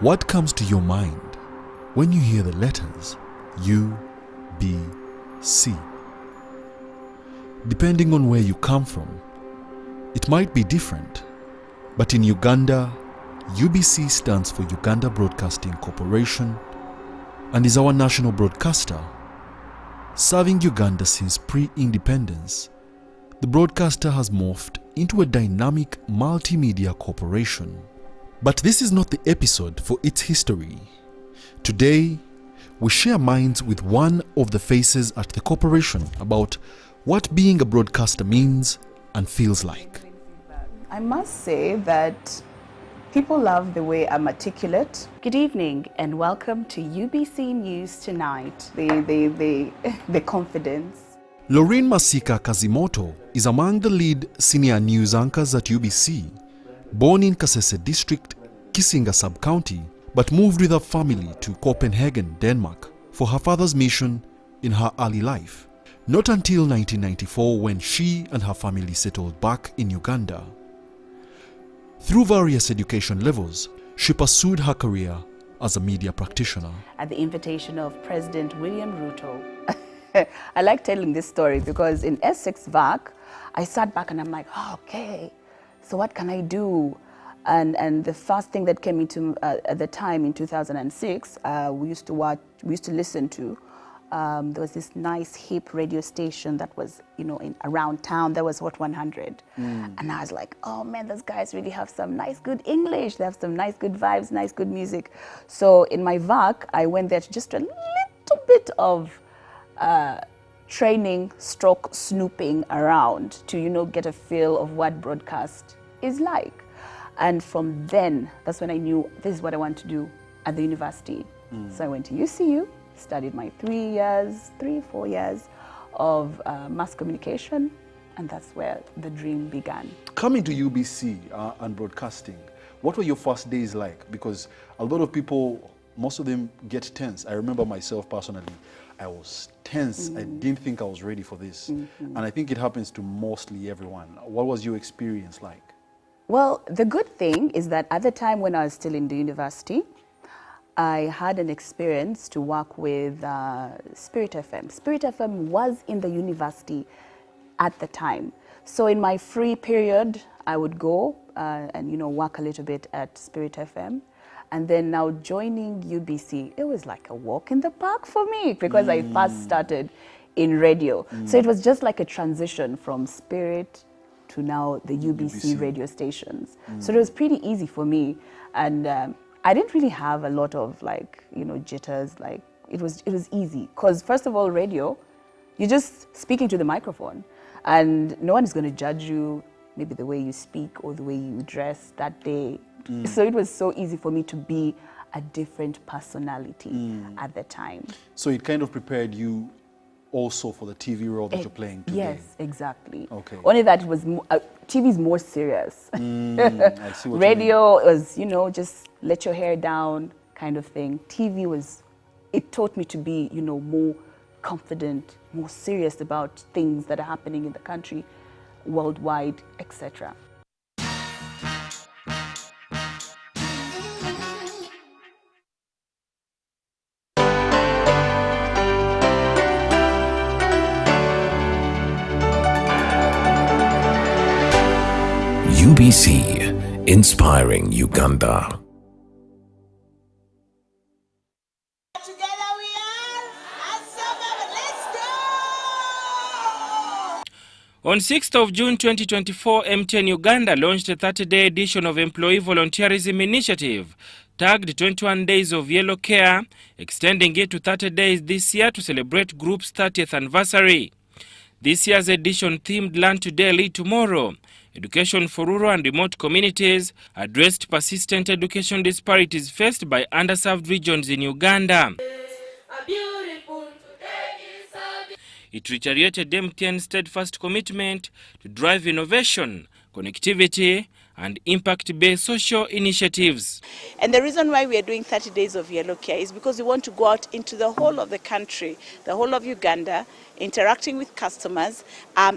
What comes to your mind when you hear the letters U, B, C? Depending on where you come from, it might be different, but in Uganda, UBC stands for Uganda Broadcasting Corporation and is our national broadcaster. Serving Uganda since pre-independence, the broadcaster has morphed into a dynamic multimedia corporation. But this is not the episode for its history. Today, we share minds with one of the faces at the corporation about what being a broadcaster means and feels like. I must say that people love the way I'm articulate. Good evening and welcome to UBC News Tonight. The confidence. Lauryn Masika Kazimoto is among the lead senior news anchors at UBC. Born in Kasese district, Kisinga sub-county, but moved with her family to Copenhagen, Denmark, for her father's mission in her early life. Not until 1994 when she and her family settled back in Uganda. Through various education levels, she pursued her career as a media practitioner. At the invitation of President William Ruto. I like telling this story because in S6 VAC, I sat back and I'm like, oh, okay, so what can I do? And the first thing that came into at the time in 2006, we used to listen to. There was this nice hip radio station that was, around town. That was Hot 100. And I was like, oh man, those guys really have some nice, good English. They have some nice, good vibes, nice, good music. So in my VAC, I went there to just a little bit of training, snooping around to, get a feel of what broadcast is like. And from then, that's when I knew this is what I want to do at the university. So I went to UCU, studied my 4 years of mass communication, and that's where the dream began. Coming to UBC and broadcasting, what were your first days like? Because a lot of people, most of them get tense. I remember myself personally, I was tense. I didn't think I was ready for this. And I think it happens to mostly everyone. What was your experience like? Well, the good thing is that at the time when I was still in the university, I had an experience to work with Spirit FM. Spirit FM was in the university at the time. So in my free period, I would go and work a little bit at Spirit FM. And then now joining UBC, it was like a walk in the park for me because I first started in radio. So it was just like a transition from Spirit to now the UBC radio stations. So it was pretty easy for me. And I didn't really have a lot of jitters. Like it was easy because first of all, radio, you're just speaking to the microphone and no one is going to judge you, maybe the way you speak or the way you dress that day. So it was so easy for me to be a different personality at the time. So it kind of prepared you also for the TV role that you're playing today? Yes, exactly. Okay. Only that it was TV is more serious. I see what Radio was, just let your hair down kind of thing. TV it taught me to be, more confident, more serious about things that are happening in the country, worldwide, etc. UBC, inspiring Uganda. Together we are, let's go! On 6th of June 2024, MTN Uganda launched a 30-day edition of Employee Volunteerism Initiative, tagged 21 Days of Yellow Care, extending it to 30 days this year to celebrate Group's 30th anniversary. This year's edition themed Learn Today, Lead Tomorrow. Education for rural and remote communities addressed persistent education disparities faced by underserved regions in Uganda. It reiterated MTN's steadfast commitment to drive innovation, connectivity, and impact-based social initiatives. And the reason why we are doing 30 days of Yellow Care is because we want to go out into the whole of the country, the whole of Uganda, interacting with customers,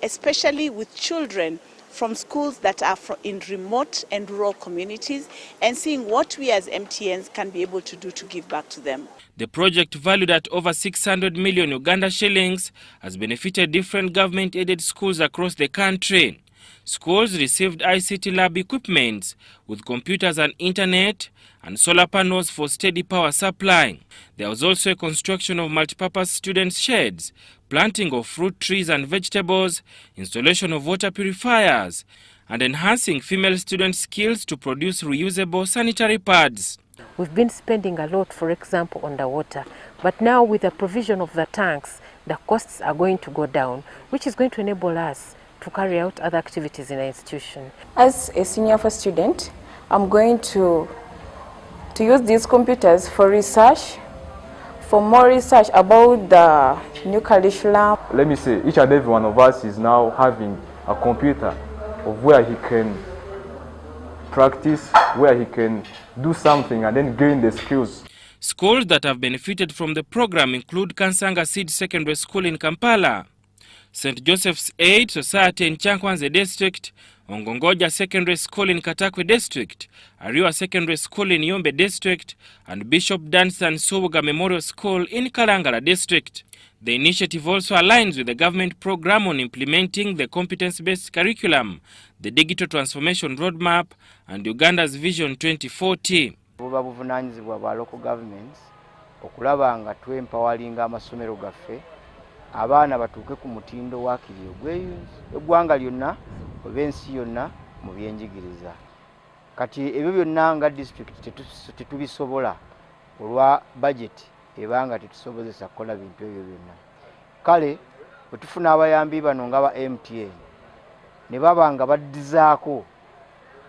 especially with children from schools that are in remote and rural communities and seeing what we as MTNs can be able to do to give back to them. The project, valued at over 600 million Uganda shillings, has benefited different government-aided schools across the country. Schools received ICT lab equipment with computers and internet and solar panels for steady power supply. There was also a construction of multipurpose student sheds, planting of fruit trees and vegetables, installation of water purifiers, and enhancing female student skills to produce reusable sanitary pads. We've been spending a lot, for example, on the water, but now with the provision of the tanks, the costs are going to go down, which is going to enable us to carry out other activities in our institution. As a senior for student, I'm going to use these computers for research, for more research about the new curriculum. Let me say, each and every one of us is now having a computer of where he can practice, where he can do something and then gain the skills. Schools that have benefited from the program include Kansanga Seed Secondary School in Kampala, St. Joseph's Aid Society in Chankwanze District, Ongongoja Secondary School in Katakwe District, Ariwa Secondary School in Yombe District, and Bishop Dunstan Subuga Memorial School in Kalangala District. The initiative also aligns with the government program on implementing the competence-based curriculum, the digital transformation roadmap, and Uganda's Vision 2040. Buba buvunanyizibwa bwa local governments okulaba nga twempawalinga amasomero gaffe abaana batuuke ku mutindo wakiri eggwanga lyonna oba ensi yonna mu byenjigiriza. Kati ebyo byonna nga district tetubisobola olwa budget ebanga tetusobozesa kukola bintu ebyo byonna. Kale bwe tufuna abayambi bano nga ba MTN ne baba nga baddizaako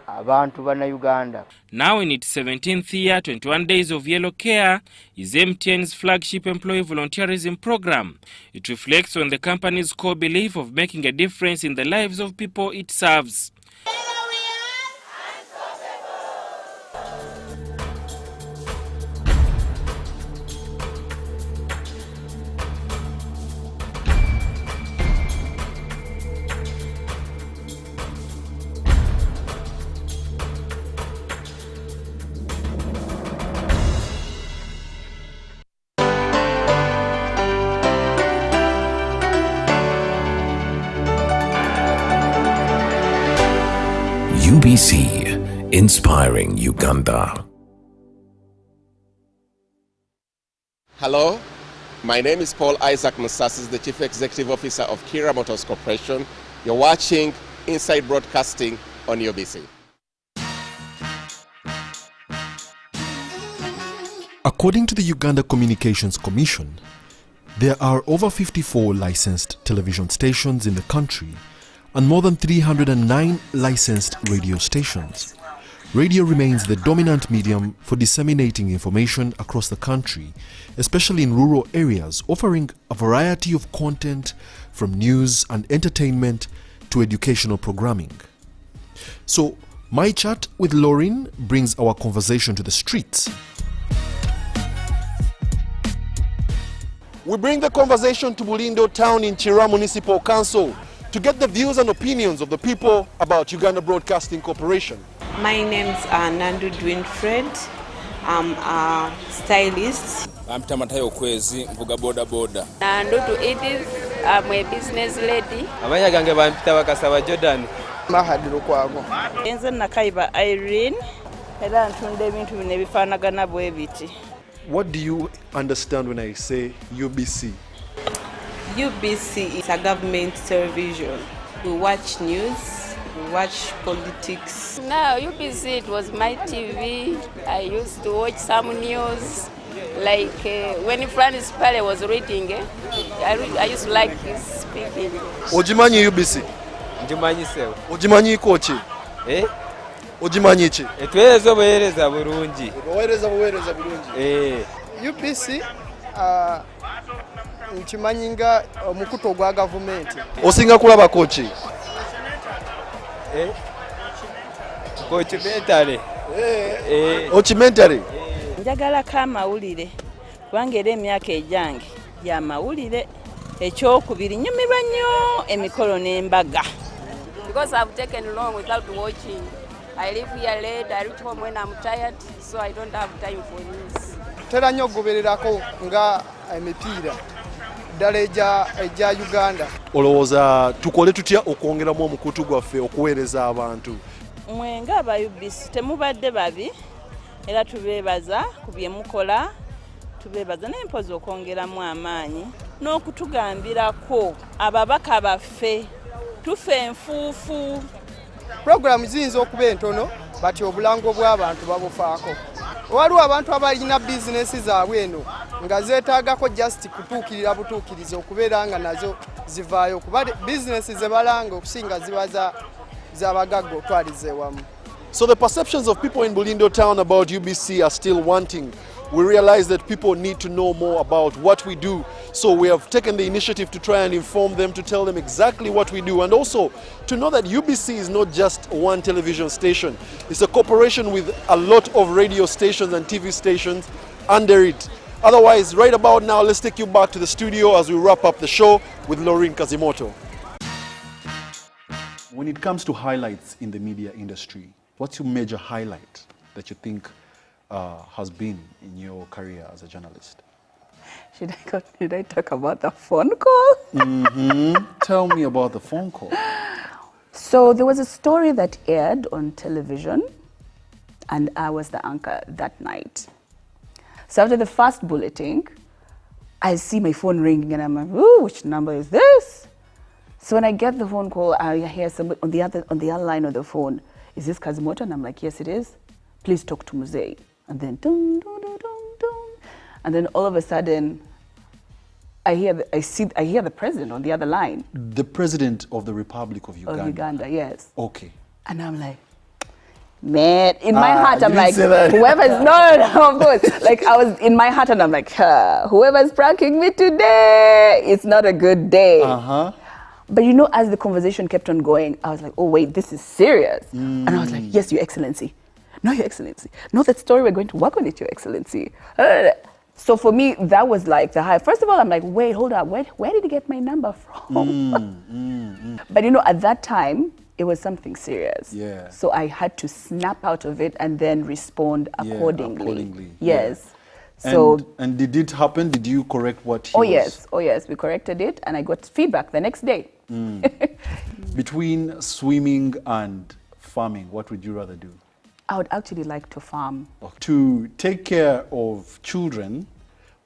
abantu bana Uganda. Now in its 17th year, 21 Days of Yellow Care is MTN's flagship employee volunteerism program. It reflects on the company's core belief of making a difference in the lives of people it serves. UBC, inspiring Uganda. Hello, my name is Paul Isaac Musassis, the Chief Executive Officer of Kira Motors Corporation. You're watching Inside Broadcasting on UBC. According to the Uganda Communications Commission, there are over 54 licensed television stations in the country and more than 309 licensed radio stations. Radio remains the dominant medium for disseminating information across the country, especially in rural areas, offering a variety of content from news and entertainment to educational programming. So, my chat with Lauryn brings our conversation to the streets. We bring the conversation to Bulindo town in Chira Municipal Council to get the views and opinions of the people about Uganda Broadcasting Corporation. My name's Nandu Dwinfred. I'm a stylist. I'm Tamatayo Kwezi, Mvuga Boda Boda. Nandu Edith, I'm a business lady. Abanya gange bampita bakasaba Jordan. Mahadiro kwago. Enze nakaiba Irene. Era ntunde ebintu bine bifaanagana bwe biti. What do you understand when I say UBC? UBC is a government television. We watch news, we watch politics. No, UBC, it was my TV. I used to watch some news. Like when Francis Pale was reading, I used to like his speaking. Ojimanyi UBC? Njimanyi sewa. Ojimanyi kochi? Ojimanyi chi? Etwerezo boyereza bulungi. Boyereza bulungi. UBC nchimanyinga mukuto gwa government. Osinga kulaba kochi? Kochi mentale. Ochi mentale. Njagala ka mawulire. Wangere emyaka ejange ya mawulire. Ekyokubiri nyumirwa nnyo emikolo n'embaga. because I've taken long without watching. I leave here late, I reach home when I'm tired, so I don't have time for news. Tera nnyo gobererako nga emipiira ddala ejja Uganda. Olowooza tukole tutya okwongeramu omukutu gwaffe okuweereza abantu? Mwe ng'aba UBC temubadde babi era tubeebaza ku bye mukola, tubeebaza n'empozi okwongeramu amaanyi n'okutugambirako ababaka baffe tufe enfuufu. Programu ziyinza okuba entono bati obulango bw'abantu babufaako. Waliwo abantu abalina bizinesi zaabwe eno nga zeetaagako just kutuukirira butuukirizi okubeera nga nazo zivaayo kuba bizinesi ze balanga okusinga ziba z'abagagga otwaliza ewamu. So the perceptions of people in Bulindo town about UBC are still wanting. We realize that people need to know more about what we do. So we have taken the initiative to try and inform them, to tell them exactly what we do, and also to know that UBC is not just one television station. It's a corporation with a lot of radio stations and TV stations under it. Otherwise, right about now, let's take you back to the studio as we wrap up the show with Lauryn Kazimoto. When it comes to highlights in the media industry, what's your major highlight that you think has been in your career as a journalist? Should I talk about the phone call? Tell me about the phone call. So there was a story that aired on television, and I was the anchor that night. So after the first bulletin, I see my phone ringing, and I'm like, "Ooh, which number is this?" So when I get the phone call, I hear somebody on the other line of the phone. Is this Kazimoto? And I'm like, yes, it is. Please talk to Muzei. And then, dun, dun, dun, dun, dun. And then all of a sudden, I hear the president on the other line. The president of the Republic of Uganda. Of Uganda, yes. Okay. And I'm like, man, in my heart, I'm like, whoever's, no, of course. Like, I was in my heart, and I'm like, whoever's pranking me today, it's not a good day. But you know, as the conversation kept on going, I was like, oh, wait, this is serious. And I was like, yes, Your Excellency. No, Your Excellency. No, that story, we're going to work on it, Your Excellency. So for me, that was like the high. First of all, I'm like, wait, hold up. Where did he get my number from? But you know, at that time, it was something serious. Yeah. So I had to snap out of it and then respond accordingly. Yes. Yeah. So, and did it happen? Did you correct what he was? Oh yes, we corrected it, and I got feedback the next day. Between swimming and farming, what would you rather do? I would actually like to farm. To take care of children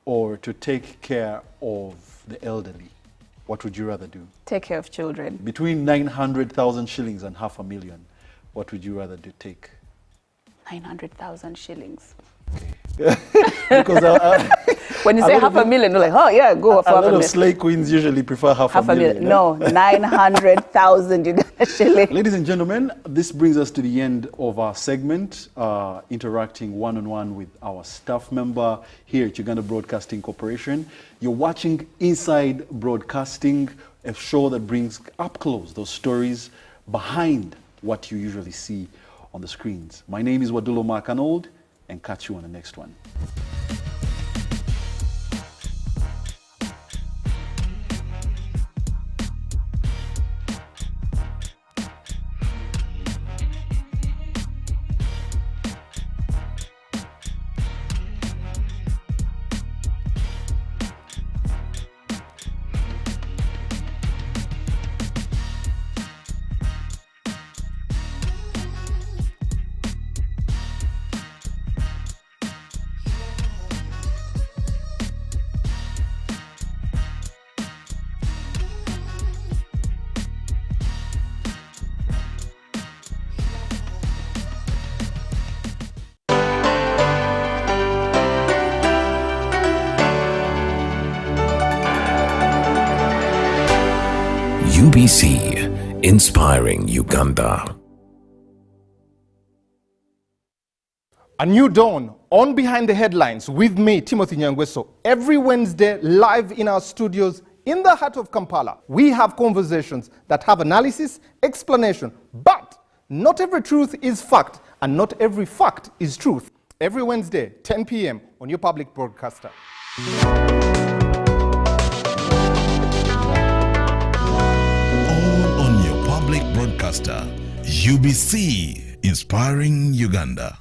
or to take care of the elderly, what would you rather do? Take care of children. Between 900,000 shillings and $500,000, what would you rather do take? 900,000 shillings. Because when you say $500,000, you're like, oh yeah, go for $500,000. A lot of slay queens usually prefer $500,000. No, 900,000 Uganda shillings. Ladies and gentlemen, this brings us to the end of our segment, interacting one-on-one with our staff member here at Uganda Broadcasting Corporation. You're watching Inside Broadcasting, a show that brings up close those stories behind what you usually see on the screens. My name is Wadulo Markanold, and catch you on the next one. UBC, inspiring Uganda. A new dawn on Behind the Headlines with me, Timothy Nyangweso. Every Wednesday, live in our studios in the heart of Kampala. We have conversations that have analysis, explanation, but not every truth is fact, and not every fact is truth. Every Wednesday, 10 p.m. on your public broadcaster. All on your public broadcaster. broadcaster, UBC, inspiring Uganda.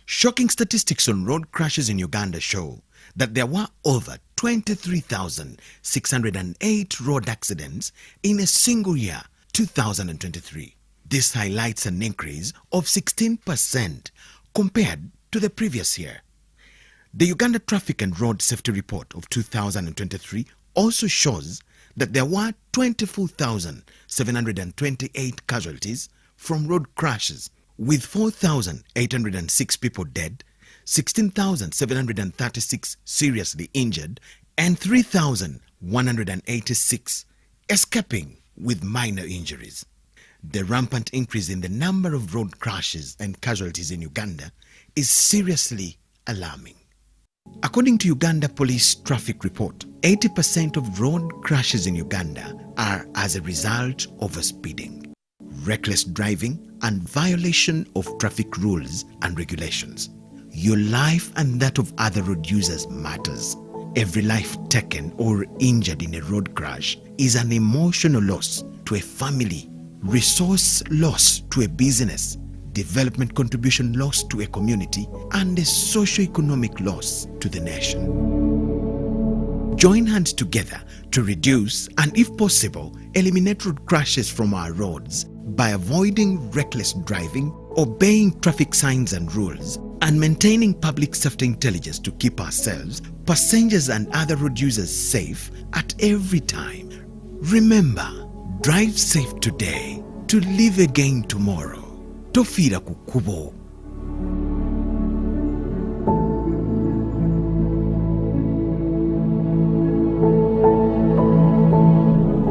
Shocking statistics on road crashes in Uganda show that there were over 23,608 road accidents in a single year, 2023. This highlights an increase of 16% compared to the previous year. The Uganda Traffic and Road Safety Report of 2023 also shows that there were 24,728 casualties from road crashes, with 4,806 people dead, 16,736 seriously injured, and 3,186 escaping with minor injuries. The rampant increase in the number of road crashes and casualties in Uganda is seriously alarming. According to Uganda Police Traffic Report, 80% of road crashes in Uganda are as a result of speeding, reckless driving, and violation of traffic rules and regulations. Your life and that of other road users matters. Every life taken or injured in a road crash is an emotional loss to a family, resource loss to a business, development contribution loss to a community, and a socio-economic loss to the nation. Join hands together to reduce and, if possible, eliminate road crashes from our roads by avoiding reckless driving, obeying traffic signs and rules, and maintaining public safety intelligence to keep ourselves, passengers and other road users safe at every time. Remember, drive safe today to live again tomorrow. Tofira kukubo.